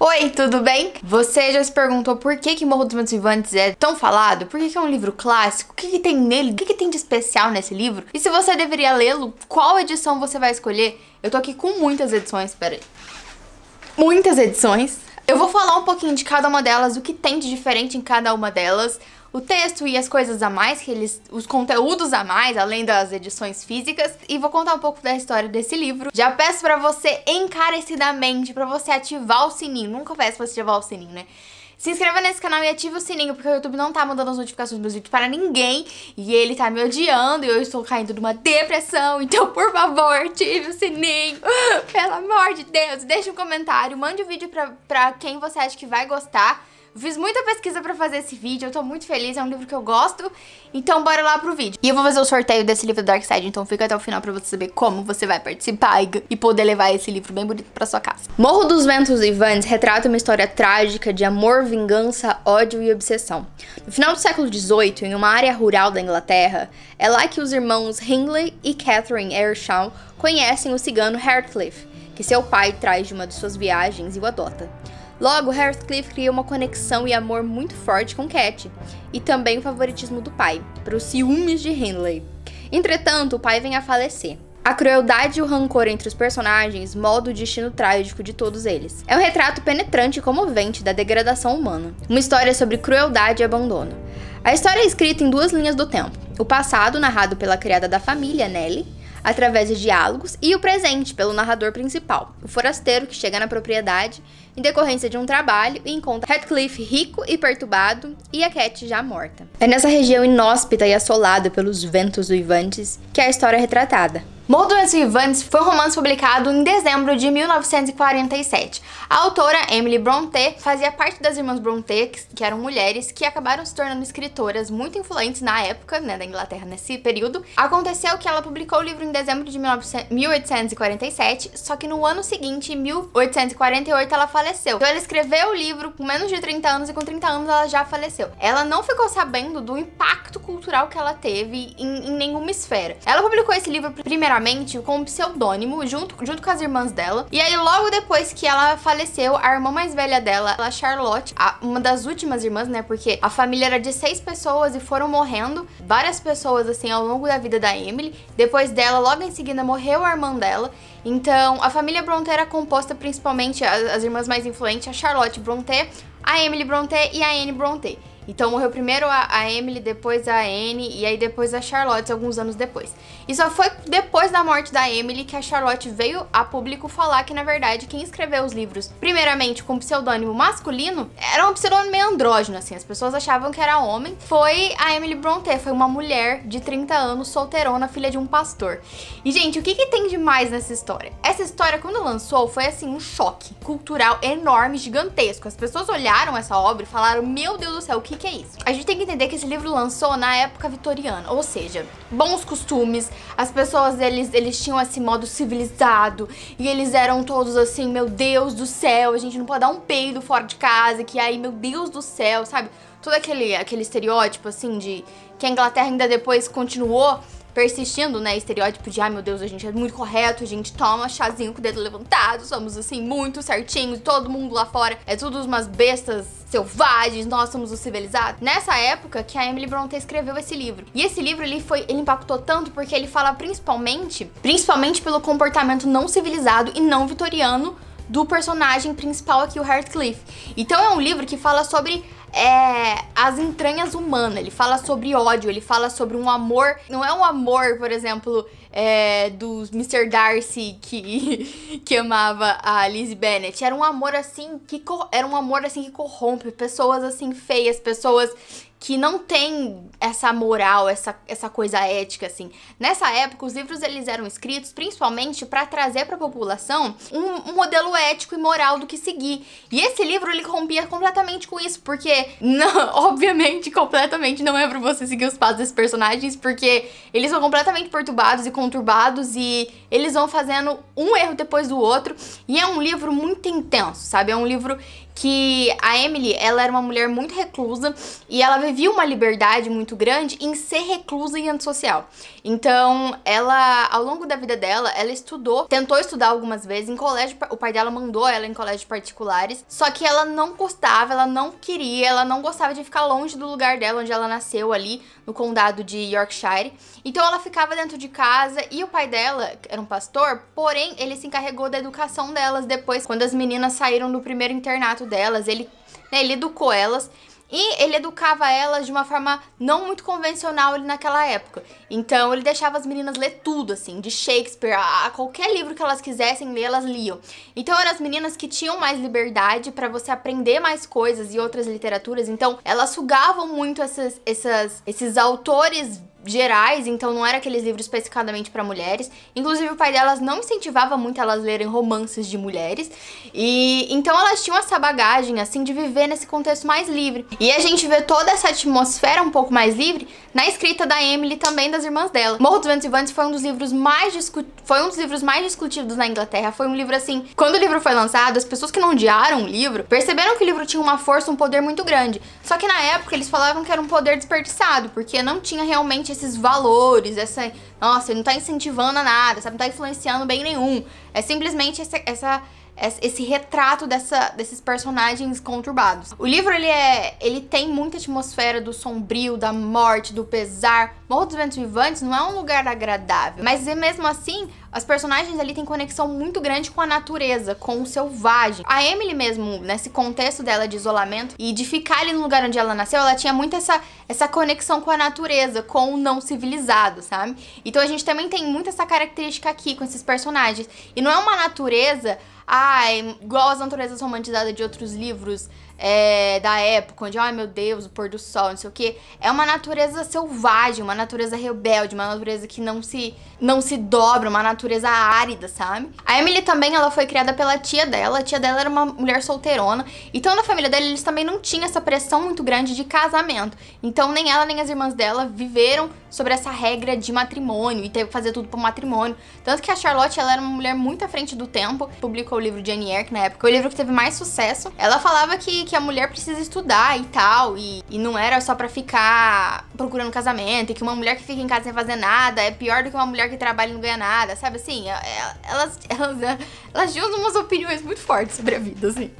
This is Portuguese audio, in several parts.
Oi, tudo bem? Você já se perguntou por que Morro dos Ventos Vivantes é tão falado? Por que é um livro clássico? O que tem nele? O que tem de especial nesse livro? E se você deveria lê-lo, qual edição você vai escolher? Eu tô aqui com muitas edições, peraí. Muitas edições. Eu vou falar um pouquinho de cada uma delas, o que tem de diferente em cada uma delas, o texto e as coisas a mais, os conteúdos a mais, além das edições físicas, e vou contar um pouco da história desse livro. Já peço pra você encarecidamente, pra você ativar o sininho. Nunca peço pra você ativar o sininho, né? Se inscreva nesse canal e ative o sininho, porque o YouTube não tá mandando as notificações dos vídeos para ninguém. E ele tá me odiando e eu estou caindo numa depressão. Então, por favor, ative o sininho. Pelo amor de Deus. Deixe um comentário, mande o vídeo pra quem você acha que vai gostar. Eu fiz muita pesquisa pra fazer esse vídeo, eu tô muito feliz, é um livro que eu gosto. Então bora lá pro vídeo. E eu vou fazer o sorteio desse livro Dark Side, então fica até o final pra você saber como você vai participar e poder levar esse livro bem bonito pra sua casa. Morro dos Ventos Vivantes retrata uma história trágica de amor, vingança, ódio e obsessão. No final do século XVIII, em uma área rural da Inglaterra, é lá que os irmãos Hindley e Catherine Earnshaw conhecem o cigano Heathcliff, que seu pai traz de uma de suas viagens e o adota. Logo, Heathcliff cria uma conexão e amor muito forte com Cat, e também o favoritismo do pai, para os ciúmes de Hindley. Entretanto, o pai vem a falecer. A crueldade e o rancor entre os personagens molda o destino trágico de todos eles. É um retrato penetrante e comovente da degradação humana. Uma história sobre crueldade e abandono. A história é escrita em duas linhas do tempo. O passado, narrado pela criada da família, Nellie, através de diálogos, e o presente, pelo narrador principal, o forasteiro que chega na propriedade em decorrência de um trabalho e encontra Heathcliff rico e perturbado e a Cat já morta. É nessa região inóspita e assolada pelos ventos uivantes que a história é retratada. Morro dos Ventos Vivantes foi um romance publicado em dezembro de 1947. A autora, Emily Brontë, fazia parte das irmãs Brontë, que eram mulheres que acabaram se tornando escritoras muito influentes na época, né, da Inglaterra nesse período. Aconteceu que ela publicou o livro em dezembro de 1847, só que no ano seguinte, em 1848, ela faleceu. Então ela escreveu o livro com menos de 30 anos e com 30 anos ela já faleceu. Ela não ficou sabendo do impacto cultural que ela teve em nenhuma esfera. Ela publicou esse livro primeiramente com um pseudônimo, junto com as irmãs dela. E aí, logo depois que ela faleceu, a irmã mais velha dela, a Charlotte, uma das últimas irmãs, né? Porque a família era de 6 pessoas e foram morrendo várias pessoas, assim, ao longo da vida da Emily. Depois dela, logo em seguida, morreu a irmã dela. Então, a família Brontë era composta principalmente, as irmãs mais influentes, a Charlotte Brontë, a Emily Brontë e a Anne Brontë. Então morreu primeiro a Emily, depois a Anne e aí depois a Charlotte, alguns anos depois. E só foi depois da morte da Emily que a Charlotte veio a público falar que, na verdade, quem escreveu os livros, primeiramente com pseudônimo masculino, era um pseudônimo meio andrógeno, assim, as pessoas achavam que era homem. Foi a Emily Brontë, foi uma mulher de 30 anos, solteirona, filha de um pastor. E, gente, o que tem de mais nessa história? Essa história, quando lançou, foi, assim, um choque cultural enorme, gigantesco. As pessoas olharam essa obra e falaram, meu Deus do céu, o que é isso? A gente tem que entender que esse livro lançou na época vitoriana, ou seja, bons costumes, as pessoas, eles tinham esse modo civilizado, e eles eram todos assim, meu Deus do céu, a gente não pode dar um peido fora de casa, que aí, meu Deus do céu, sabe? Todo aquele estereótipo, assim, de que a Inglaterra ainda depois continuou persistindo, né, estereótipo de, ai meu Deus, a gente é muito correto, a gente toma chazinho com o dedo levantado, somos assim, muito certinhos, todo mundo lá fora é tudo umas bestas selvagens, nós somos os civilizados. Nessa época que a Emily Brontë escreveu esse livro. E esse livro, ele impactou tanto porque ele fala principalmente pelo comportamento não civilizado e não vitoriano do personagem principal aqui, o Heathcliff. Então é um livro que fala sobre as entranhas humanas, ele fala sobre ódio, ele fala sobre um amor, não é um amor, por exemplo, do Mr. Darcy que amava a Lizzie Bennet, era um amor assim que corrompe, pessoas assim feias, pessoas que não tem essa moral, essa coisa ética, assim. Nessa época, os livros, eles eram escritos principalmente para trazer para a população um modelo ético e moral do que seguir. E esse livro, ele rompia completamente com isso, porque, não, obviamente, completamente não é para você seguir os passos desses personagens, porque eles são completamente perturbados e conturbados, e eles vão fazendo um erro depois do outro, e é um livro muito intenso, sabe? É um livro que a Emily, ela era uma mulher muito reclusa, e ela vivia uma liberdade muito grande em ser reclusa e antissocial. Então, ela, ao longo da vida dela, ela tentou estudar algumas vezes em colégio, o pai dela mandou ela em colégios particulares, só que ela não gostava, ela não queria, ela não gostava de ficar longe do lugar dela, onde ela nasceu ali, no condado de Yorkshire. Então ela ficava dentro de casa e o pai dela era um pastor, porém ele se encarregou da educação delas depois, quando as meninas saíram do primeiro internato delas, ele educou elas. E ele educava elas de uma forma não muito convencional ali naquela época. Então ele deixava as meninas ler tudo, assim, de Shakespeare, qualquer livro que elas quisessem ler, elas liam. Então eram as meninas que tinham mais liberdade pra você aprender mais coisas e outras literaturas. Então elas sugavam muito esses autores gerais, então não era aqueles livros especificadamente para mulheres. Inclusive o pai delas não incentivava muito elas lerem romances de mulheres. E então elas tinham essa bagagem assim de viver nesse contexto mais livre. E a gente vê toda essa atmosfera um pouco mais livre na escrita da Emily, também das irmãs dela. Morro dos Ventos Vivantes foi um dos livros mais discutidos na Inglaterra. Foi um livro assim, quando o livro foi lançado, as pessoas que não odiaram o livro perceberam que o livro tinha uma força, um poder muito grande. Só que na época eles falavam que era um poder desperdiçado, porque não tinha realmente esses valores, nossa, ele não tá incentivando a nada, sabe, não tá influenciando bem nenhum. É simplesmente esse retrato desses personagens conturbados. O livro, ele tem muita atmosfera do sombrio, da morte, do pesar. Morro dos Ventos Vivantes não é um lugar agradável, mas mesmo assim, as personagens ali têm conexão muito grande com a natureza, com o selvagem. A Emily mesmo, nesse contexto dela de isolamento e de ficar ali no lugar onde ela nasceu, ela tinha muito essa conexão com a natureza, com o não civilizado, sabe? Então a gente também tem muito essa característica aqui com esses personagens. E não é uma natureza igual as naturezas romantizadas de outros livros da época, onde, ai meu Deus, o pôr do sol, não sei o que. É uma natureza selvagem, uma natureza rebelde, uma natureza que não se dobra, uma natureza árida, sabe? A Emily também, ela foi criada pela tia dela. A tia dela era uma mulher solteirona. Então, na família dela, eles também não tinham essa pressão muito grande de casamento. Então, nem ela, nem as irmãs dela viveram sobre essa regra de matrimônio e teve que fazer tudo pro matrimônio. Tanto que a Charlotte, ela era uma mulher muito à frente do tempo. Publicou o livro Jane Eyre, que na época foi o livro que teve mais sucesso. Ela falava que a mulher precisa estudar e tal, e não era só pra ficar procurando casamento, e que uma mulher que fica em casa sem fazer nada é pior do que uma mulher que trabalha e não ganha nada, sabe assim? Elas tinham umas opiniões muito fortes sobre a vida, assim.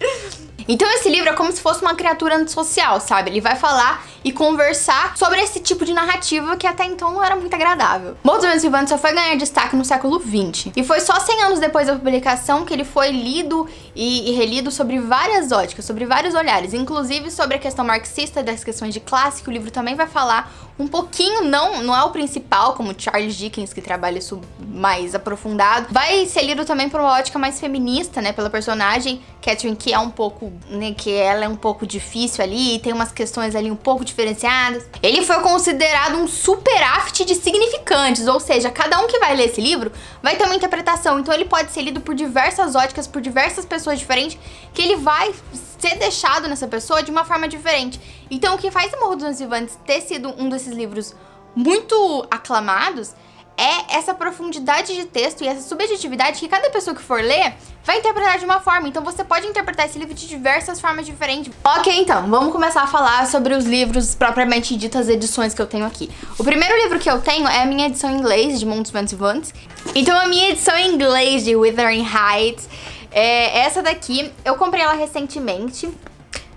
Então esse livro é como se fosse uma criatura antissocial, sabe? Ele vai falar e conversar sobre esse tipo de narrativa que até então não era muito agradável. Morro dos Ventos Vivantes só foi ganhar destaque no século XX. E foi só 100 anos depois da publicação que ele foi lido e relido sobre várias óticas, sobre vários olhares, inclusive sobre a questão marxista, das questões de classe, que o livro também vai falar um pouquinho, não é o principal, como Charles Dickens, que trabalha isso mais aprofundado. Vai ser lido também por uma ótica mais feminista, né, pela personagem Catherine, que é um pouco, né, que ela é um pouco difícil ali, e tem umas questões ali um pouco diferenciadas. Ele foi considerado um superávit de significantes, ou seja, cada um que vai ler esse livro vai ter uma interpretação, então ele pode ser lido por diversas óticas, por diversas pessoas diferentes, que ele vai ser deixado nessa pessoa de uma forma diferente. Então o que faz o Morro dos Ventos Vivantes ter sido um desses livros muito aclamados é essa profundidade de texto e essa subjetividade que cada pessoa que for ler vai interpretar de uma forma. Então você pode interpretar esse livro de diversas formas diferentes. Ok, então, vamos começar a falar sobre os livros propriamente ditas, edições que eu tenho aqui. O primeiro livro que eu tenho é a minha edição em inglês de Morro dos Ventos Vivantes. Então a minha edição em inglês de Wuthering Heights é essa daqui. Eu comprei ela recentemente.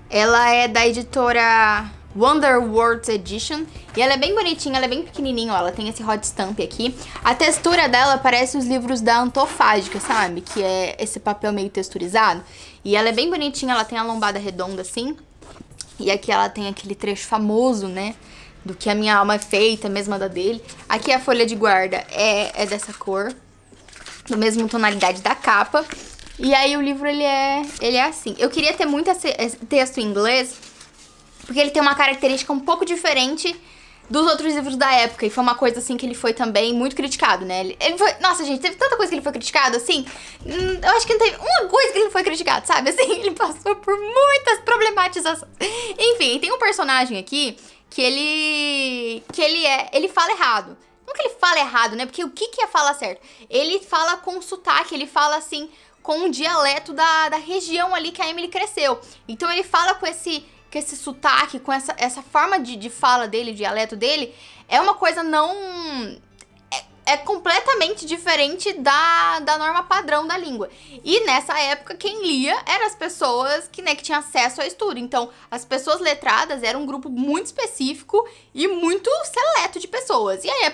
Ela é da editora Wonder Words Edition. E ela é bem bonitinha, ela é bem pequenininha, ó. Ela tem esse hot stamp aqui. A textura dela parece os livros da Antofágica, sabe? Que é esse papel meio texturizado. E ela é bem bonitinha, ela tem a lombada redonda assim. E aqui ela tem aquele trecho famoso, né? Do que a minha alma é feita, mesma da dele. Aqui a folha de guarda é dessa cor, da mesma tonalidade da capa. E aí o livro, ele é assim. Eu queria ter muito esse texto em inglês, porque ele tem uma característica um pouco diferente dos outros livros da época. E foi uma coisa, assim, que ele foi também muito criticado, né? Ele foi... Nossa, gente, teve tanta coisa que ele foi criticado, assim. Eu acho que não teve uma coisa que ele não foi criticado, sabe? Assim, ele passou por muitas problematizações. Enfim, tem um personagem aqui que ele fala errado. Não que ele fala errado, né? Porque o que é falar certo? Ele fala com sotaque, ele fala, assim, com um dialeto da região ali que a Emily cresceu. Então ele fala com esse com esse sotaque, com essa forma de fala dele, dialeto dele, é uma coisa não... É completamente diferente da norma padrão da língua. E nessa época, quem lia eram as pessoas que, né, que tinham acesso ao estudo. Então, as pessoas letradas eram um grupo muito específico e muito seleto de pessoas. E aí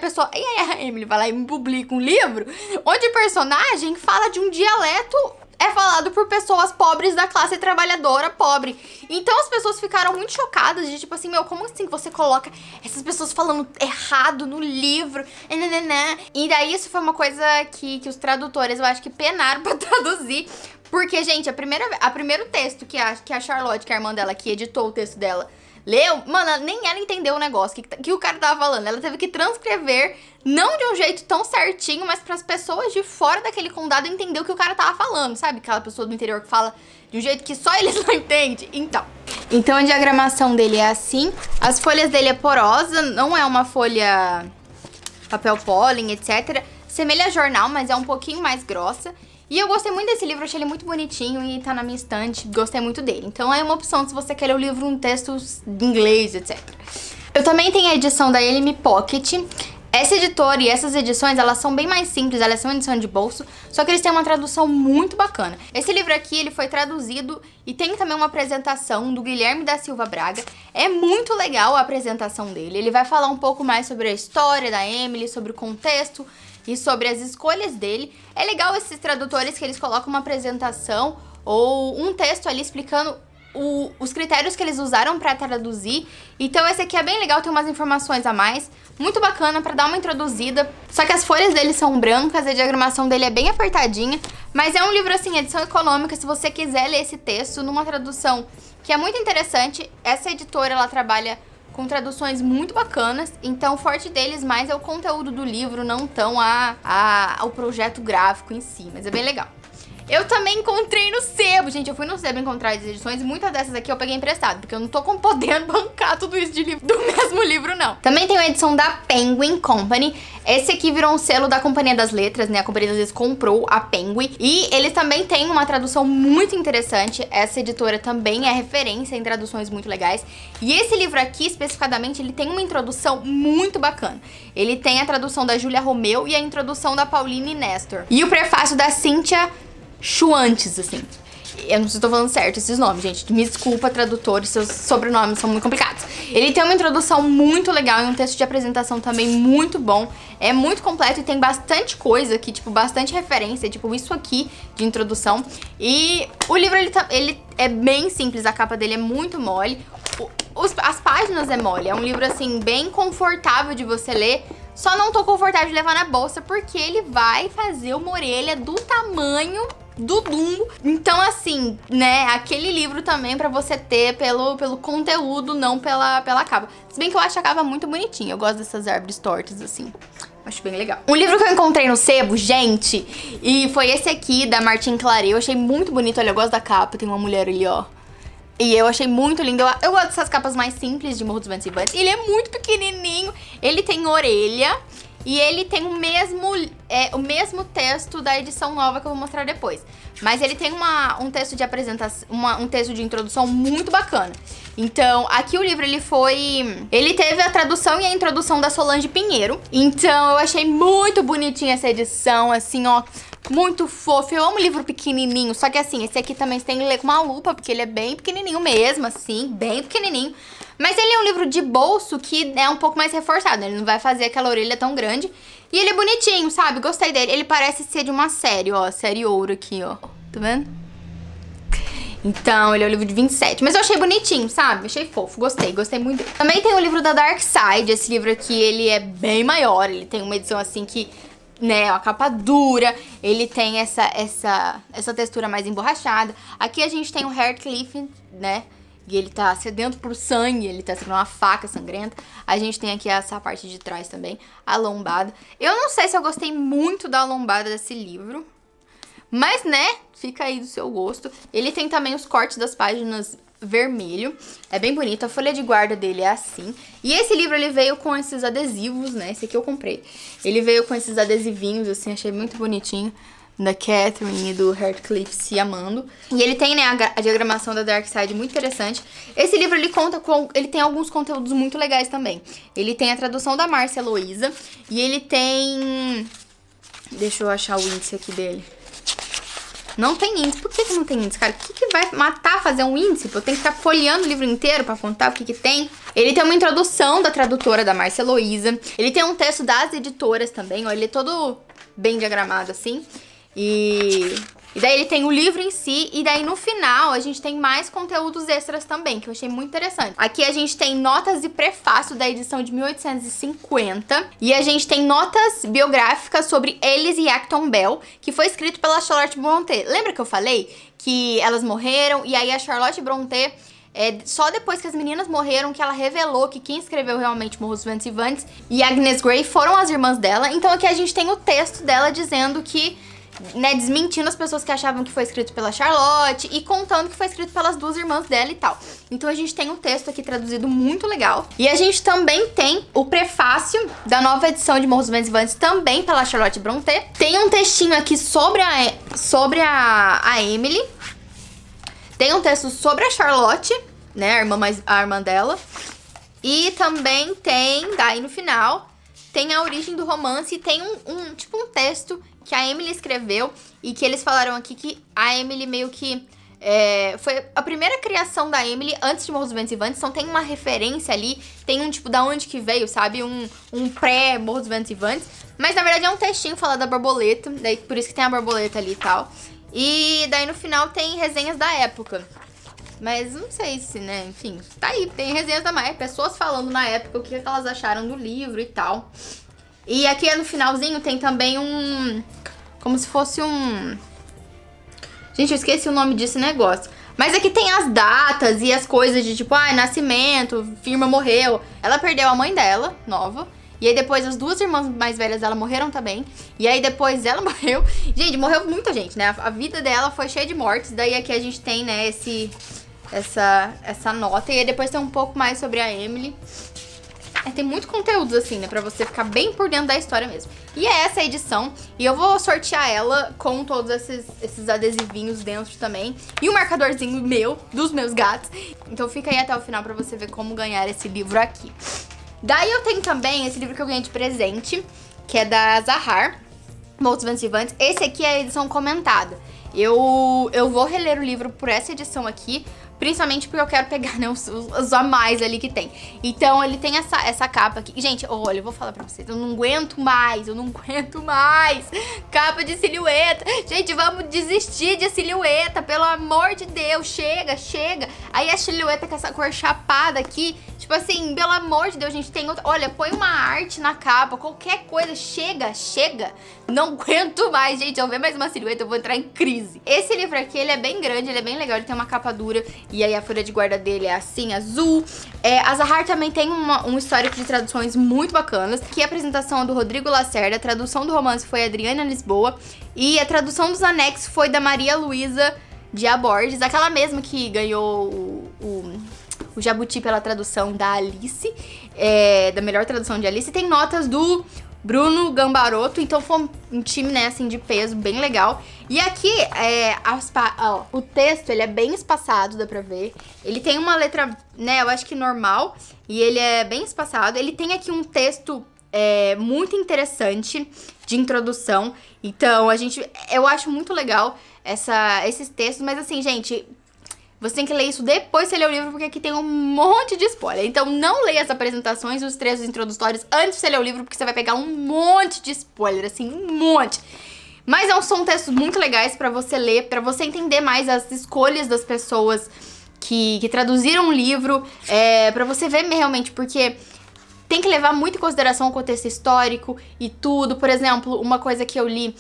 a Emily vai lá e me publica um livro onde o personagem fala de um dialeto falado por pessoas pobres da classe trabalhadora pobre. Então as pessoas ficaram muito chocadas de tipo assim, meu, como assim você coloca essas pessoas falando errado no livro? E daí isso foi uma coisa que os tradutores, eu acho que penaram pra traduzir. Porque, gente, a primeiro texto que a Charlotte, que é a irmã dela, que editou o texto dela, leu, mano, nem ela entendeu o negócio que o cara tava falando. Ela teve que transcrever, não de um jeito tão certinho, mas para as pessoas de fora daquele condado entender o que o cara tava falando, sabe? Aquela pessoa do interior que fala de um jeito que só eles não entendem. Então a diagramação dele é assim. As folhas dele é porosa, não é uma folha papel pólen, etc. Semelha a jornal, mas é um pouquinho mais grossa. E eu gostei muito desse livro, achei ele muito bonitinho e tá na minha estante, gostei muito dele. Então é uma opção se você quer ler o livro em textos em inglês, etc. Eu também tenho a edição da Elime Pocket. Essa editora e essas edições, elas são bem mais simples, elas são edição de bolso, só que eles têm uma tradução muito bacana. Esse livro aqui, ele foi traduzido e tem também uma apresentação do Guilherme da Silva Braga. É muito legal a apresentação dele, ele vai falar um pouco mais sobre a história da Emily, sobre o contexto e sobre as escolhas dele. É legal esses tradutores que eles colocam uma apresentação ou um texto ali explicando os critérios que eles usaram pra traduzir. Então esse aqui é bem legal, tem umas informações a mais, muito bacana pra dar uma introduzida. Só que as folhas dele são brancas, a diagramação dele é bem apertadinha, mas é um livro assim, edição econômica, se você quiser ler esse texto numa tradução que é muito interessante. Essa editora, ela trabalha com traduções muito bacanas, então o forte deles mais é o conteúdo do livro, não tão o projeto gráfico em si, mas é bem legal. Eu também encontrei no sebo, gente, eu fui no sebo encontrar as edições e muitas dessas aqui eu peguei emprestado, porque eu não tô podendo bancar tudo isso de livro, do mesmo livro, não. Também tem a edição da Penguin Company. Esse aqui virou um selo da Companhia das Letras, né? A Companhia das Letras comprou a Penguin. E eles também têm uma tradução muito interessante. Essa editora também é referência em traduções muito legais. E esse livro aqui, especificadamente, ele tem uma introdução muito bacana. Ele tem a tradução da Júlia Romeu e a introdução da Pauline Nestor. E o prefácio da Cíntia Schwantes, assim. Eu não sei se tô falando certo esses nomes, gente. Me desculpa, tradutores, seus sobrenomes são muito complicados. Ele tem uma introdução muito legal e um texto de apresentação também muito bom. É muito completo e tem bastante coisa aqui, tipo, bastante referência, tipo, isso aqui de introdução. E o livro, ele é bem simples, a capa dele é muito mole. As páginas é mole, é um livro, assim, bem confortável de você ler. Só não tô confortável de levar na bolsa porque ele vai fazer uma orelha do tamanho do Dumbo. Então, assim, né, aquele livro também pra você ter pelo conteúdo, não pela capa. Se bem que eu acho a capa muito bonitinha. Eu gosto dessas árvores tortas, assim. Acho bem legal. Um livro que eu encontrei no sebo, gente, e foi esse aqui, da Martin Claret. Eu achei muito bonito. Olha, eu gosto da capa. Tem uma mulher ali, ó. E eu achei muito lindo. Eu gosto dessas capas mais simples de Morro dos Ventos Vivantes. Ele é muito pequenininho. Ele tem orelha. E ele tem o mesmo texto da edição nova que eu vou mostrar depois. Mas ele tem um texto de apresentação, um texto de introdução muito bacana. Então, aqui o livro, ele teve a tradução e a introdução da Solange Pinheiro. Então, eu achei muito bonitinha essa edição, assim, ó, muito fofo. Eu amo livro pequenininho, só que assim, esse aqui também você tem que ler com uma lupa, porque ele é bem pequenininho mesmo, assim, bem pequenininho. Mas ele é um livro de bolso que é um pouco mais reforçado, ele não vai fazer aquela orelha tão grande. E ele é bonitinho, sabe? Gostei dele. Ele parece ser de uma série, ó, série ouro aqui, ó. Tá vendo? Então, ele é o livro de 27. Mas eu achei bonitinho, sabe? Achei fofo, gostei muito dele. Também tem o livro da Dark Side. Esse livro aqui, ele é bem maior. Ele tem uma edição assim que, né, uma capa dura. Ele tem essa textura mais emborrachada. Aqui a gente tem o Heathcliff, né? E ele tá sedento por sangue, ele tá segurando uma faca sangrenta. A gente tem aqui essa parte de trás também, a lombada. Eu não sei se eu gostei muito da lombada desse livro, mas, né, fica aí do seu gosto. Ele tem também os cortes das páginas vermelho, é bem bonito. A folha de guarda dele é assim. E esse livro, ele veio com esses adesivos, né, esse aqui eu comprei. Ele veio com esses adesivinhos, assim, achei muito bonitinho. da Catherine e do Heathcliff se amando. E ele tem, né, a diagramação da Darkseid muito interessante. Esse livro, ele tem alguns conteúdos muito legais também. Ele tem a tradução da Márcia Heloísa. E ele tem... Deixa eu achar o índice aqui dele. Não tem índice. Por que não tem índice, cara? O que vai matar fazer um índice? Eu tenho que ficar folheando o livro inteiro pra contar o que tem. Ele tem uma introdução da tradutora da Márcia Heloísa. Ele tem um texto das editoras também, ó. Ele é todo bem diagramado, assim. E daí ele tem o livro em si, e daí no final a gente tem mais conteúdos extras também, que eu achei muito interessante. Aqui a gente tem notas e prefácio da edição de 1850, e a gente tem notas biográficas sobre Alice e Acton Bell, que foi escrito pela Charlotte Brontë. Lembra que eu falei que elas morreram, e aí a Charlotte Brontë... só depois que as meninas morreram que ela revelou que quem escreveu realmente Morros Ventos e Vivantes e Agnes Grey foram as irmãs dela. Então aqui a gente tem o texto dela dizendo que, né, desmentindo as pessoas que achavam que foi escrito pela Charlotte e contando que foi escrito pelas duas irmãs dela e tal. Então a gente tem um texto aqui traduzido muito legal. E a gente também tem o prefácio da nova edição de Morros Ventos e Vivantes, também pela Charlotte Brontë. Tem um textinho aqui sobre a Emily. Tem um texto sobre a Charlotte, né, a irmã dela. E também tem, daí no final, tem a origem do romance e tem tipo um texto que a Emily escreveu e que eles falaram aqui que a Emily meio que... foi a primeira criação da Emily antes de Morros Ventos e Vivantes, então tem uma referência ali, tem um tipo da onde que veio, sabe? Um pré-Morros Ventos e Vivantes. Mas na verdade é um textinho falando da borboleta, daí por isso que tem a borboleta ali e tal. E daí no final tem resenhas da época. Mas não sei se, né, enfim, tá aí, tem resenhas da época, pessoas falando na época o que elas acharam do livro e tal. E aqui no finalzinho tem também como se fosse Gente, eu esqueci o nome desse negócio. Mas aqui tem as datas e as coisas de tipo, nascimento, firma morreu. Ela perdeu a mãe dela, nova. E aí depois as duas irmãs mais velhas dela morreram também. E aí depois ela morreu. Gente, morreu muita gente, né? A vida dela foi cheia de mortes. Daí aqui a gente tem, né, essa nota. E aí depois tem um pouco mais sobre a Emily. Tem muito conteúdo assim, né, pra você ficar bem por dentro da história mesmo. E é essa a edição, e eu vou sortear ela com todos esses adesivinhos dentro também. E um marcadorzinho dos meus gatos. Então fica aí até o final pra você ver como ganhar esse livro aqui. Daí eu tenho também esse livro que eu ganhei de presente, que é da Zahar, Morros Ventos e Vivantes. Esse aqui é a edição comentada. Eu vou reler o livro por essa edição aqui, principalmente porque eu quero pegar, né, os a mais ali que tem. Então ele tem essa capa aqui. Gente, olha, eu vou falar pra vocês, eu não aguento mais. Capa de silhueta. Gente, vamos desistir de silhueta, pelo amor de Deus, chega. Aí a silhueta com essa cor chapada aqui, tipo assim, pelo amor de Deus, gente, tem outra. Olha, põe uma arte na capa, qualquer coisa, chega. Não aguento mais, gente, eu ver mais uma silhueta, eu vou entrar em crise. Esse livro aqui, ele é bem grande, ele é bem legal, ele tem uma capa dura. E aí a folha de guarda dele é assim, azul. A Zahar também tem um histórico de traduções muito bacanas. Aqui a apresentação é do Rodrigo Lacerda, a tradução do romance foi a Adriana Lisboa. E a tradução dos anexos foi da Maria Luísa de Aborges, aquela mesma que ganhou o Jabuti pela tradução da Alice, da melhor tradução de Alice. Tem notas do Bruno Gambaroto, então foi um time, né, assim, de peso, bem legal. E aqui, o texto, ele é bem espaçado, dá pra ver. Ele tem uma letra, né, eu acho que normal, e ele é bem espaçado. Ele tem aqui um texto muito interessante de introdução. Então, eu acho muito legal esses textos, mas assim, gente... Você tem que ler isso depois que você ler o livro, porque aqui tem um monte de spoiler. Então não leia as apresentações e os trechos introdutórios antes de você ler o livro, porque você vai pegar um monte de spoiler, assim, um monte. Mas são textos muito legais pra você ler, pra você entender mais as escolhas das pessoas que traduziram o livro, pra você ver realmente, porque tem que levar muito em consideração o contexto histórico e tudo. Por exemplo, uma coisa que eu li...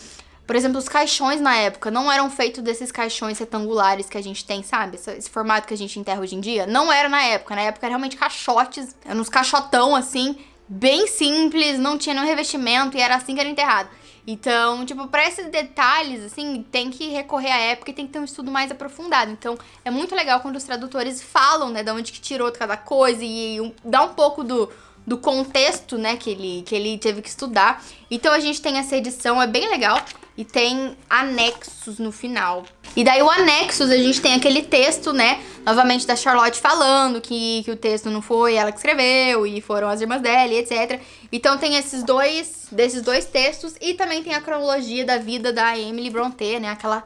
Por exemplo, os caixões na época não eram feitos desses caixões retangulares que a gente tem, sabe? Esse formato que a gente enterra hoje em dia. Não era na época. Na época era realmente caixotes. Eram uns caixotão, assim, bem simples, não tinha nenhum revestimento e era assim que era enterrado. Então, tipo, pra esses detalhes, assim, tem que recorrer à época e tem que ter um estudo mais aprofundado. Então, é muito legal quando os tradutores falam, né, de onde que tirou cada coisa e dá um pouco do do contexto, né, que ele teve que estudar. Então a gente tem essa edição, é bem legal. E tem anexos no final. E daí o anexos, a gente tem aquele texto, né, novamente da Charlotte falando que o texto não foi ela que escreveu e foram as irmãs dela e etc. Então tem desses dois textos e também tem a cronologia da vida da Emily Brontë, né, aquela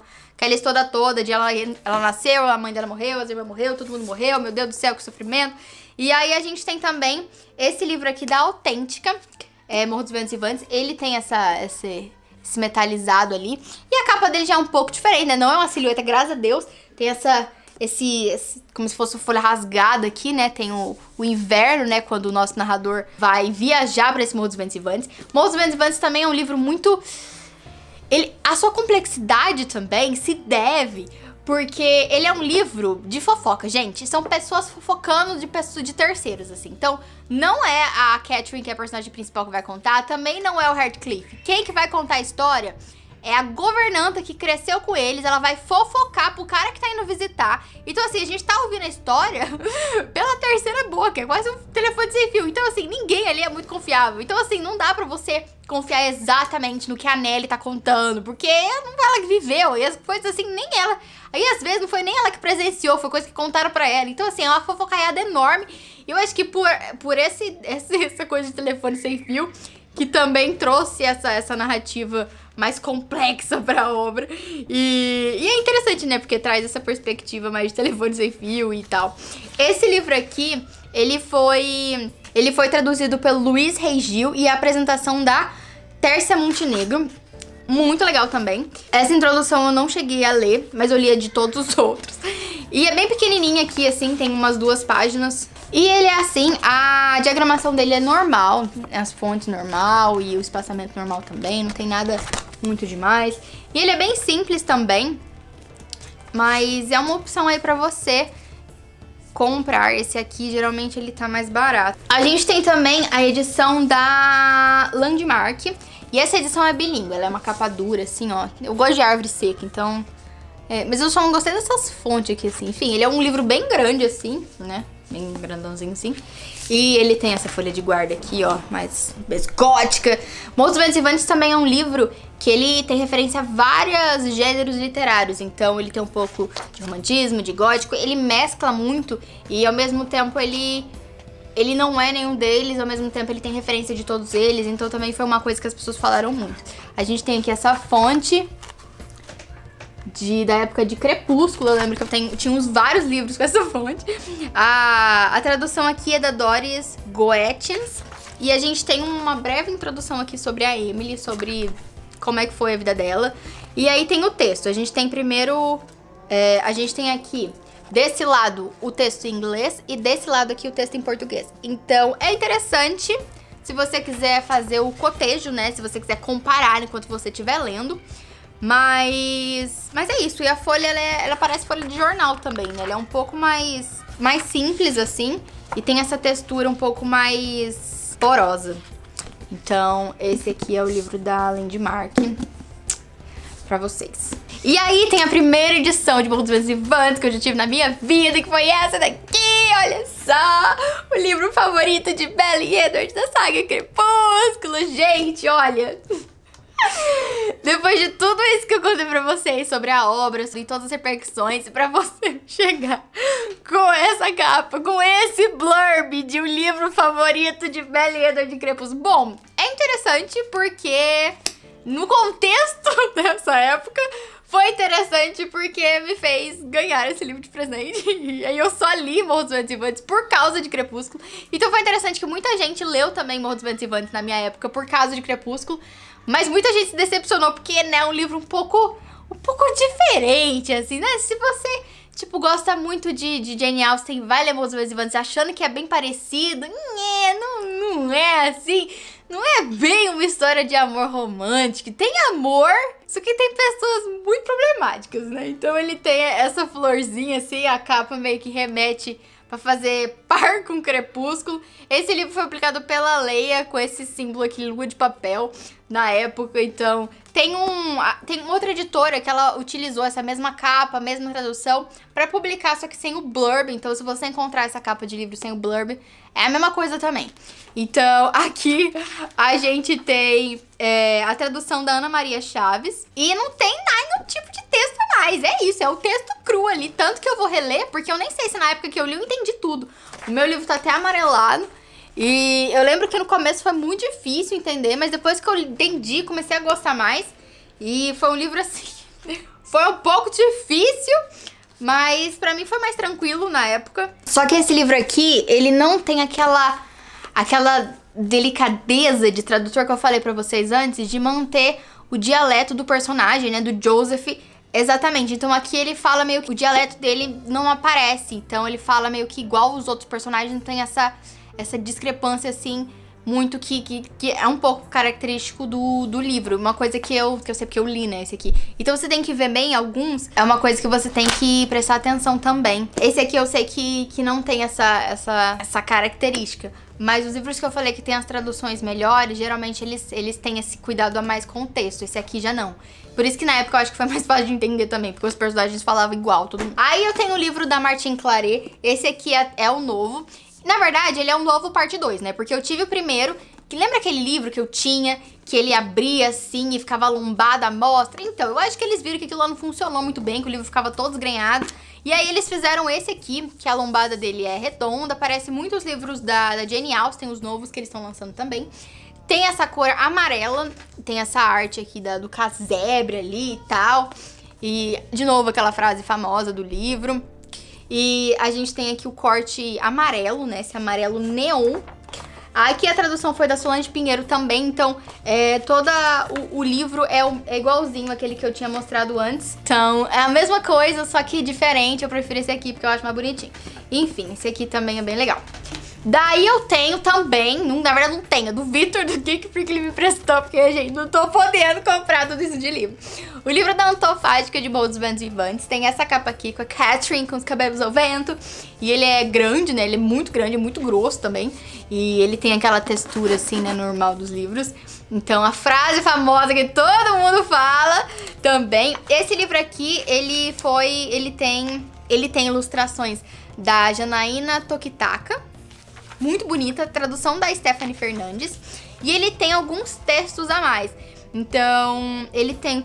história toda de ela nasceu, a mãe dela morreu, as irmãs morreram, todo mundo morreu, meu Deus do céu, que sofrimento. E aí a gente tem também esse livro aqui da Autêntica, Morro dos Ventos Vivantes. Ele tem esse metalizado ali. E a capa dele já é um pouco diferente, né? Não é uma silhueta, graças a Deus. Tem esse como se fosse uma folha rasgada aqui, né? Tem o inverno, né? Quando o nosso narrador vai viajar pra esse Morro dos Ventos Vivantes. Morro dos Ventos Vivantes também é um livro muito... a sua complexidade também se deve... Porque ele é um livro de fofoca, gente. São pessoas fofocando de terceiros, assim. Então, não é a Catherine, que é a personagem principal, que vai contar. Também não é o Heathcliff. Quem que vai contar a história é a governanta que cresceu com eles. Ela vai fofocar pro cara que tá indo visitar. Então, assim, a gente tá ouvindo a história pela terceira boca. É quase um telefone sem fio. Então, assim, ninguém ali é muito confiável. Então, assim, não dá pra você confiar exatamente no que a Nelly tá contando. Porque não foi ela que viveu. E as coisas, assim, nem ela... Aí, às vezes, não foi nem ela que presenciou, foi coisa que contaram pra ela. Então, assim, é uma fofocaiada enorme. E eu acho que por essa coisa de telefone sem fio, que também trouxe essa narrativa mais complexa pra obra. E é interessante, né? Porque traz essa perspectiva mais de telefone sem fio e tal. Esse livro aqui, ele foi traduzido pelo Luiz Reigil e a apresentação da Tércia Montenegro. Muito legal também. Essa introdução eu não cheguei a ler, mas eu lia de todos os outros. E é bem pequenininha aqui, assim, tem umas 2 páginas. E ele é assim, a diagramação dele é normal, as fontes normal e o espaçamento normal também, não tem nada muito demais. E ele é bem simples também, mas é uma opção aí pra você comprar. Esse aqui, geralmente, ele tá mais barato. A gente tem também a edição da Landmark. E essa edição é bilíngue, ela é uma capa dura, assim, ó. Eu gosto de árvore seca, então... mas eu só não gostei dessas fontes aqui, assim. Enfim, ele é um livro bem grande, assim, né? Bem grandãozinho, assim. E ele tem essa folha de guarda aqui, ó, mais gótica. Morro dos Ventos Vivantes também é um livro que ele tem referência a vários gêneros literários. Então, ele tem um pouco de romantismo, de gótico. Ele mescla muito e, ao mesmo tempo, ele não é nenhum deles, ao mesmo tempo ele tem referência de todos eles, então também foi uma coisa que as pessoas falaram muito. A gente tem aqui essa fonte da época de Crepúsculo, eu lembro que eu tinha vários livros com essa fonte. A tradução aqui é da Doris Goetens, e a gente tem uma breve introdução aqui sobre a Emily, sobre como é que foi a vida dela. E aí tem o texto, a gente tem primeiro, a gente tem aqui... Desse lado, o texto em inglês e desse lado aqui, o texto em português. Então, é interessante se você quiser fazer o cotejo, né? Se você quiser comparar enquanto você estiver lendo. Mas é isso. E a folha, ela parece folha de jornal também, né? Ela é um pouco mais simples, assim. E tem essa textura um pouco mais porosa. Então, esse aqui é o livro da Landmark pra vocês. E aí tem a primeira edição de Morro dos Ventos Vivantes que eu já tive na minha vida, que foi essa daqui, olha só! O livro favorito de Bella e Edward da saga Crepúsculo, gente, olha! Depois de tudo isso que eu contei pra vocês sobre a obra, sobre todas as repercussões, pra você chegar com essa capa, com esse blurb de um livro favorito de Bella e Edward de Crepúsculo. Bom, é interessante porque no contexto dessa época foi interessante porque me fez ganhar esse livro de presente. E aí eu só li Morro dos Ventos Vivantes por causa de Crepúsculo. Então foi interessante que muita gente leu também Morro dos Ventos Vivantes na minha época por causa de Crepúsculo. Mas muita gente se decepcionou porque, né, é um livro um pouco diferente, assim, né? Se você, tipo, gosta muito de Jane Austen, vai ler Morro dos Ventos Vivantes achando que é bem parecido. Não é assim. Não é bem uma história de amor romântico. Tem amor, Só que tem pessoas muito problemáticas, né? Então ele tem essa florzinha assim, a capa meio que remete pra fazer par com Crepúsculo. Esse livro foi publicado pela Leia com esse símbolo aqui, lua de papel, na época. Então tem outra editora que ela utilizou essa mesma capa, a mesma tradução, pra publicar, só que sem o blurb. Então se você encontrar essa capa de livro sem o blurb, é a mesma coisa também. Então aqui a gente tem a tradução da Ana Maria Chaves. E não tem nenhum tipo de texto a mais, é isso, é o texto cru ali. Tanto que eu vou reler, porque eu nem sei se na época que eu li eu entendi tudo. O meu livro tá até amarelado. E eu lembro que no começo foi muito difícil entender, mas depois que eu entendi, comecei a gostar mais. E foi um livro assim, foi um pouco difícil, mas pra mim foi mais tranquilo na época. Só que esse livro aqui, ele não tem aquela delicadeza de tradutor que eu falei pra vocês antes, de manter o dialeto do personagem, né, do Joseph. Exatamente, então aqui ele fala meio que o dialeto dele não aparece, então ele fala meio que igual os outros personagens, não tem essa discrepância assim, muito que é um pouco característico do livro. Uma coisa que eu sei porque eu li, né, esse aqui. Então você tem que ver bem alguns, é uma coisa que você tem que prestar atenção também. Esse aqui eu sei que não tem essa característica. Mas os livros que eu falei que tem as traduções melhores, geralmente eles têm esse cuidado a mais com o texto. Esse aqui já não. Por isso que na época eu acho que foi mais fácil de entender também, porque os personagens falavam igual, todo mundo. Aí eu tenho o livro da Martine Claret. Esse aqui é o novo. Na verdade, ele é um novo parte 2, né? Porque eu tive o primeiro, que lembra aquele livro que eu tinha, que ele abria assim e ficava lombado à mostra? Então, eu acho que eles viram que aquilo lá não funcionou muito bem, que o livro ficava todo desgrenhado. E aí eles fizeram esse aqui, que a lombada dele é redonda, parece muito os livros da Jane Austen, os novos que eles estão lançando também. Tem essa cor amarela, tem essa arte aqui do casebre ali e tal. E, de novo, aquela frase famosa do livro. E a gente tem aqui o corte amarelo, né? Esse amarelo neon. Aqui a tradução foi da Solange Pinheiro também, então o livro é igualzinho àquele que eu tinha mostrado antes. Então é a mesma coisa, só que diferente. Eu prefiro esse aqui porque eu acho mais bonitinho. Enfim, esse aqui também é bem legal. Daí eu tenho também, na verdade não tenho, do Vitor do Geek, porque ele me emprestou, porque, gente, não tô podendo comprar tudo isso de livro. O livro da Antofágica de Morro dos Ventos Vivantes tem essa capa aqui com a Catherine com os cabelos ao vento. E ele é grande, né, ele é muito grande, é muito grosso também. E ele tem aquela textura assim, né, normal dos livros. Então a frase famosa que todo mundo fala também. Esse livro aqui, ele tem ilustrações da Janaína Tokitaka. Muito bonita, tradução da Stephanie Fernandes. E ele tem alguns textos a mais. Então, ele tem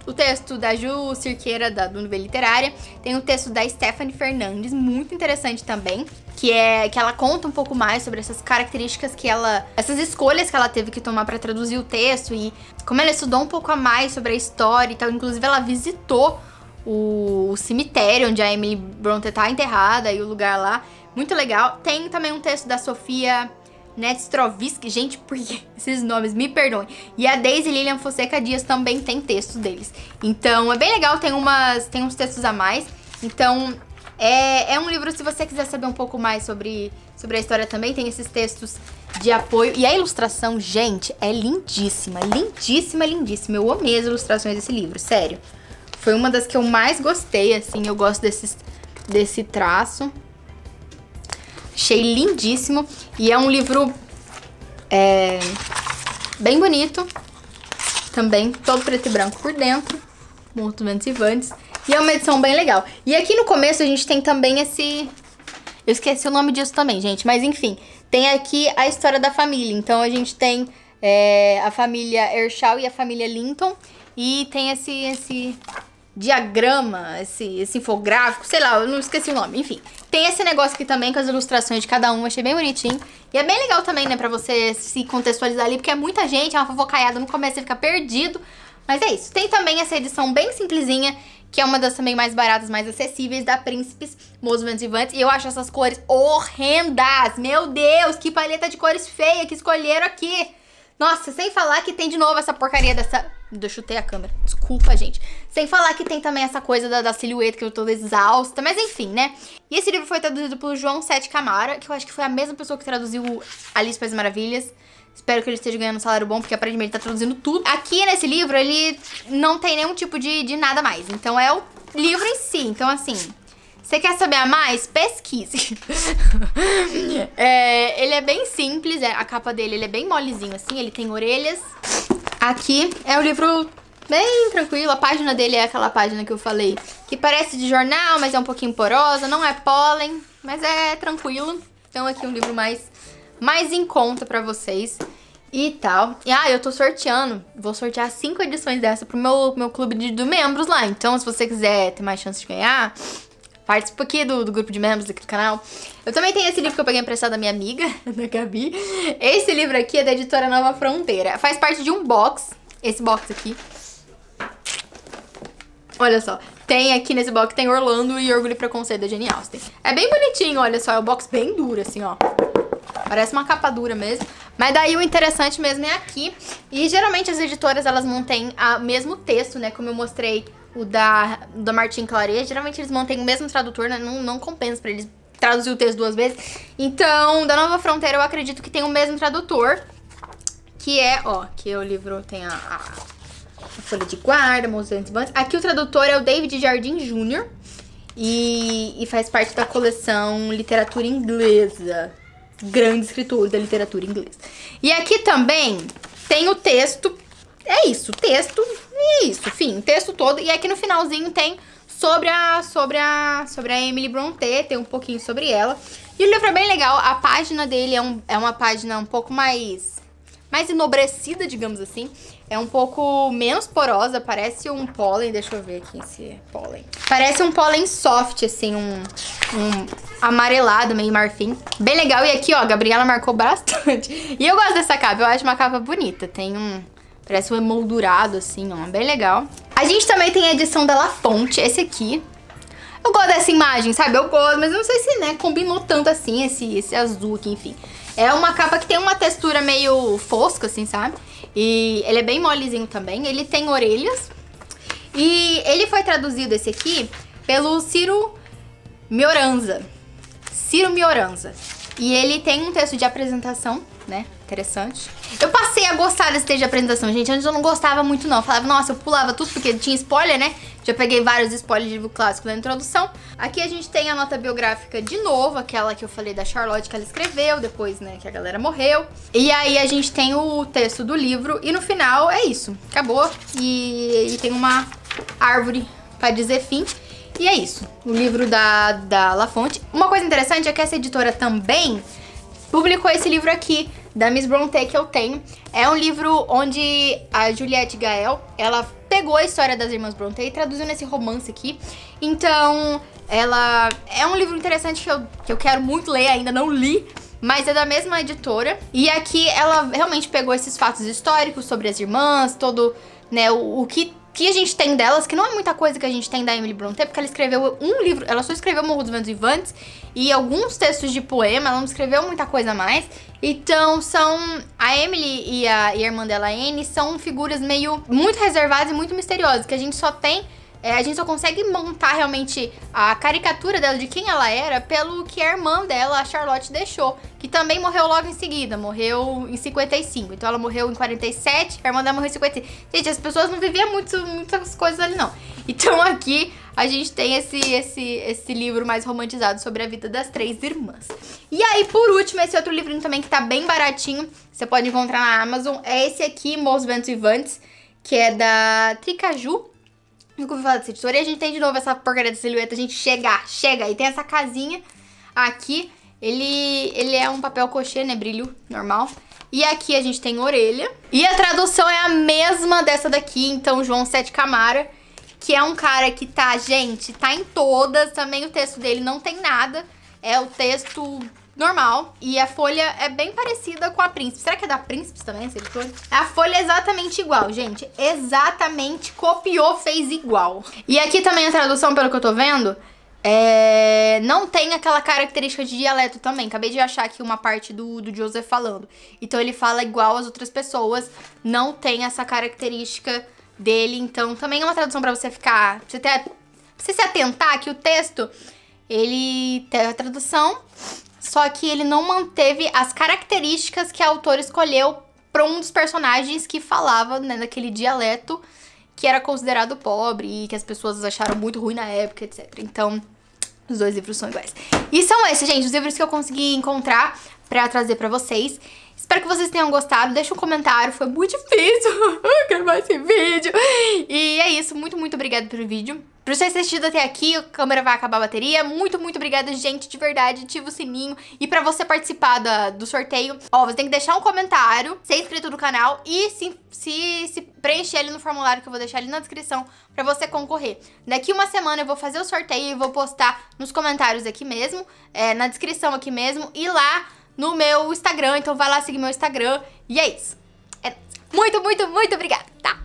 o texto da Ju Cirqueira, do Nuvem Literária. Tem o texto da Stephanie Fernandes, muito interessante também. Que ela conta um pouco mais sobre essas características essas escolhas que ela teve que tomar pra traduzir o texto. E como ela estudou um pouco a mais sobre a história e tal. Inclusive, ela visitou o cemitério onde a Emily Brontë tá enterrada e o lugar lá. Muito legal. Tem também um texto da Sofia Nestrovsky. Gente, por que esses nomes? Me perdoem. E a Daisy Lilian Fonseca Dias também tem textos deles. Então, é bem legal. Tem uns textos a mais. Então, é um livro, se você quiser saber um pouco mais sobre a história também. Tem esses textos de apoio. E a ilustração, gente, é lindíssima. Lindíssima, lindíssima. Eu amei as ilustrações desse livro, sério. Foi uma das que eu mais gostei, assim. Eu gosto desse traço. Achei lindíssimo. E é um livro bem bonito. Também, todo preto e branco por dentro. Morro dos Ventos Vivantes. E é uma edição bem legal. E aqui no começo a gente tem também esse... Eu esqueci o nome disso também, gente. Mas enfim, tem aqui a história da família. Então a gente tem a família Earnshaw e a família Linton. E tem esse diagrama, esse infográfico, sei lá, eu não esqueci o nome, enfim. Tem esse negócio aqui também com as ilustrações de cada um, achei bem bonitinho. E é bem legal também, né, pra você se contextualizar ali, porque é muita gente, é uma fofocaiada, no começo você fica perdido. Mas é isso. Tem também essa edição bem simplesinha, que é uma das também mais baratas, mais acessíveis, da Príncipes, Morro dos Ventos Vivantes. E eu acho essas cores horrendas. Meu Deus, que paleta de cores feia que escolheram aqui. Nossa, sem falar que tem de novo essa porcaria dessa... Eu chutei a câmera, desculpa, gente. Sem falar que tem também essa coisa da silhueta, que eu tô exausta. Mas enfim, né? E esse livro foi traduzido pelo João Sete Camara, que eu acho que foi a mesma pessoa que traduziu Alice País das Maravilhas. Espero que ele esteja ganhando um salário bom, porque aparentemente ele tá traduzindo tudo. Aqui nesse livro, ele não tem nenhum tipo de nada mais. Então é o livro em si. Então, assim, você quer saber a mais? Pesquise. Ele é bem simples, a capa dele ele é bem molezinho, assim. Ele tem orelhas. Aqui é o livro bem tranquilo. A página dele é aquela página que eu falei, que parece de jornal, mas é um pouquinho porosa. Não é pólen, mas é tranquilo. Então aqui um livro mais em conta pra vocês e tal. E eu tô sorteando. Vou sortear 5 edições dessa pro meu clube de membros lá. Então, se você quiser ter mais chance de ganhar, participa aqui do grupo de membros aqui do canal. Eu também tenho esse livro que eu peguei emprestado da minha amiga, da Gabi. Esse livro aqui é da editora Nova Fronteira. Faz parte de um box. Esse box aqui. Olha só. Tem aqui nesse box, tem Orlando e Orgulho e Preconceito da Jane Austen. É bem bonitinho, olha só. É um box bem duro, assim, ó. Parece uma capa dura mesmo. Mas daí o interessante mesmo é aqui. E geralmente as editoras, elas mantêm o mesmo texto, né? Como eu mostrei o da Martin Claret. Geralmente eles mantêm o mesmo tradutor, né? Não compensa pra eles traduzir o texto 2 vezes. Então, da Nova Fronteira eu acredito que tem o mesmo tradutor. Que é, ó, que o livro tem a folha de guarda, Mozantes Bantes. Aqui o tradutor é o David Jardine Jr. E faz parte da coleção Literatura Inglesa. Grande escritor da literatura inglesa. E aqui também tem o texto. É isso, texto. E isso, enfim, o texto todo. E aqui no finalzinho tem sobre a Emily Brontë. Tem um pouquinho sobre ela. E o livro é bem legal. A página dele é uma página um pouco mais enobrecida, digamos assim. É um pouco menos porosa, parece um pólen. Deixa eu ver aqui se é pólen. Parece um pólen soft, assim, um amarelado, meio marfim. Bem legal. E aqui, ó, a Gabriela marcou bastante. E eu gosto dessa capa, eu acho uma capa bonita. Tem parece um emoldurado, assim, ó, bem legal. A gente também tem a edição da La Fonte, esse aqui. Eu gosto dessa imagem, sabe? Eu gosto, mas eu não sei se, né, combinou tanto assim, esse azul aqui, enfim. É uma capa que tem uma textura meio fosca, assim, sabe? E ele é bem molezinho também. Ele tem orelhas. E ele foi traduzido, esse aqui, pelo Ciro Mioranza. Ciro Mioranza. E ele tem um texto de apresentação, né? Interessante. Eu passei a gostar desse texto de apresentação, gente. Antes eu não gostava muito, não. Eu falava, nossa, eu pulava tudo porque tinha spoiler, né? Já peguei vários spoilers de livro clássico na introdução. Aqui a gente tem a nota biográfica de novo, aquela que eu falei da Charlotte que ela escreveu, depois, né, que a galera morreu. E aí a gente tem o texto do livro e no final é isso. Acabou. E tem uma árvore pra dizer fim. E é isso. O livro da La Fonte. Uma coisa interessante é que essa editora também publicou esse livro aqui, da Miss Brontë, que eu tenho. É um livro onde a Juliette Gael, ela pegou a história das irmãs Brontë e traduziu nesse romance aqui. Então, ela é um livro interessante que eu quero muito ler, ainda não li, mas é da mesma editora. E aqui ela realmente pegou esses fatos históricos sobre as irmãs, todo, né, o que a gente tem delas, que não é muita coisa que a gente tem da Emily Brontë, porque ela escreveu um livro, ela só escreveu Morro dos Ventos Vivantes e alguns textos de poema, ela não escreveu muita coisa a mais. Então a Emily e a irmã dela, a Anne, são figuras muito reservadas e muito misteriosas, que a gente só tem, a gente só consegue montar realmente a caricatura dela de quem ela era pelo que a irmã dela, a Charlotte, deixou. Que também morreu logo em seguida, morreu em 55. Então ela morreu em 47, a irmã dela morreu em 55. Gente, as pessoas não viviam muitas coisas ali, não. Então aqui a gente tem esse livro mais romantizado sobre a vida das 3 irmãs. E aí, por último, esse outro livrinho também que tá bem baratinho, você pode encontrar na Amazon, é esse aqui, Morro dos Ventos Vivantes, que é da Tricaju. Nunca ouvi falar dessa editora. E a gente tem de novo essa porcaria da silhueta. A gente chega. E tem essa casinha aqui. Ele é um papel crochê, né? Brilho normal. E aqui a gente tem orelha. E a tradução é a mesma dessa daqui. Então, João Sete Camara, que é um cara que tá, gente, tá em todas. Também o texto dele não tem nada. É o texto normal. E a folha é bem parecida com a Príncipe. Será que é da Príncipe também, essa editora? A folha é exatamente igual, gente. Exatamente, copiou, fez igual. E aqui também a tradução, pelo que eu tô vendo, não tem aquela característica de dialeto também. Acabei de achar aqui uma parte do Joseph falando. Então ele fala igual as outras pessoas. Não tem essa característica dele. Então também é uma tradução pra você ficar... Pra você se atentar que o texto, ele tem a tradução... Só que ele não manteve as características que a autora escolheu pra um dos personagens que falava, né, naquele dialeto que era considerado pobre e que as pessoas acharam muito ruim na época, etc. Então, os dois livros são iguais. E são esses, gente, os livros que eu consegui encontrar pra trazer pra vocês. Espero que vocês tenham gostado. Deixa um comentário, foi muito difícil gravar esse vídeo. E é isso, muito obrigada pelo vídeo. Por você ter assistido até aqui, a câmera vai acabar a bateria. Muito obrigada, gente, de verdade. Ativa o sininho. E pra você participar do sorteio, ó, você tem que deixar um comentário, ser inscrito no canal e se preencher ali no formulário que eu vou deixar ali na descrição pra você concorrer. Daqui uma semana eu vou fazer o sorteio e vou postar nos comentários aqui mesmo, na descrição aqui mesmo e lá no meu Instagram. Então vai lá seguir meu Instagram. E é isso. Muito obrigada, tá?